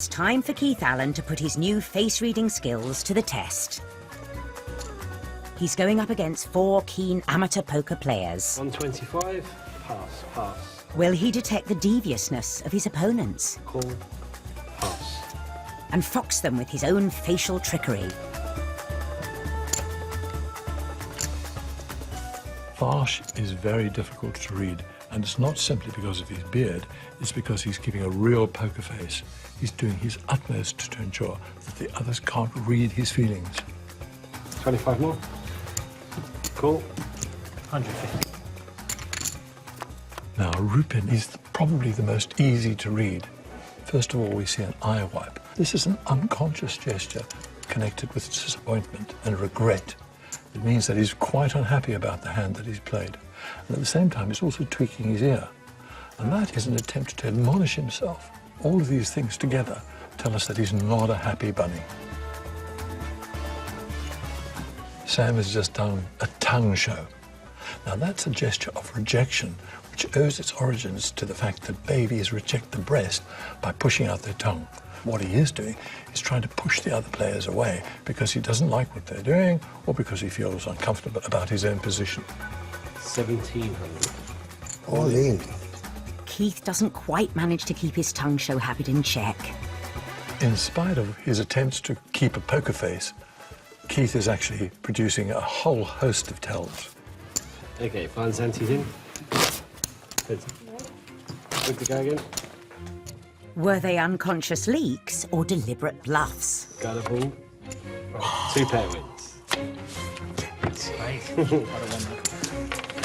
It's time for Keith Allen to put his new face-reading skills to the test. He's going up against 4 keen amateur poker players. 125, pass, pass. Will he detect the deviousness of his opponents? Call, pass. And fox them with his own facial trickery? Farsh is very difficult to read, and it's not simply because of his beard, it's because he's keeping a real poker face. He's doing his utmost to ensure that the others can't read his feelings. 25 more. Cool. 150. Now, Rupin is probably the most easy to read. First of all, we see an eye wipe. This is an unconscious gesture connected with disappointment and regret. It means that he's quite unhappy about the hand that he's played. And at the same time, he's also tweaking his ear. And that is an attempt to admonish himself. All of these things together tell us that he's not a happy bunny. Sam has just done a tongue show. Now, that's a gesture of rejection, which owes its origins to the fact that babies reject the breast by pushing out their tongue. What he is doing is trying to push the other players away because he doesn't like what they're doing or because he feels uncomfortable about his own position. 1,700. All in. Keith doesn't quite manage to keep his tongue show habit in check. In spite of his attempts to keep a poker face, Keith is actually producing a whole host of tells. Okay, fine, Santi's in. Good. Good to go again. Were they unconscious leaks or deliberate bluffs? Got a ball. 2 pair wins.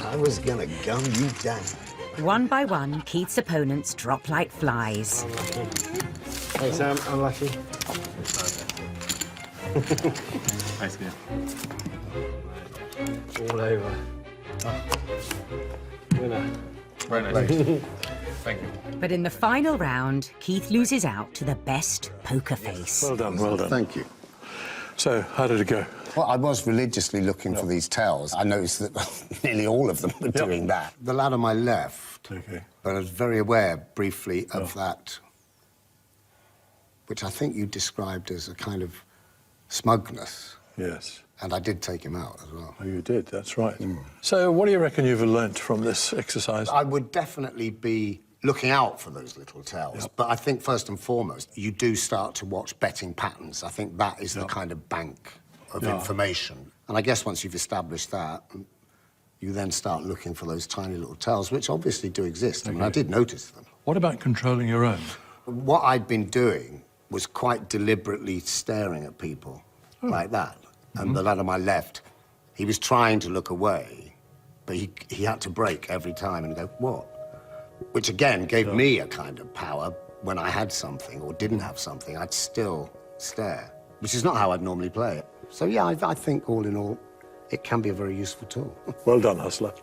I was gonna gum you down. One by one, Keith's opponents drop like flies. Hey, Sam, unlucky. Nice game. All over. Winner. Very nice. Thank you. But in the final round, Keith loses out to the best poker face. Well done, well done. Thank you. So, how did it go? Well, I was religiously looking for these tells. I noticed that nearly all of them were doing that. The lad on my left, but I was very aware briefly of that, which I think you described as a kind of smugness. Yes. And I did take him out as well. Oh, you did, that's right. So what do you reckon you've learnt from this exercise? I would definitely be looking out for those little tells. But I think first and foremost, you do start to watch betting patterns. I think that is the kind of bank of information. And I guess once you've established that, you then start looking for those tiny little tells, which obviously do exist. I mean, I did notice them. What about controlling your own? What I'd been doing was quite deliberately staring at people like that. And the lad on my left, he was trying to look away, but he had to break every time and go, what? Which, again, gave me a kind of power. When I had something or didn't have something, I'd still stare, which is not how I'd normally play it. So, yeah, I think, all in all, it can be a very useful tool. Well done, Hustler.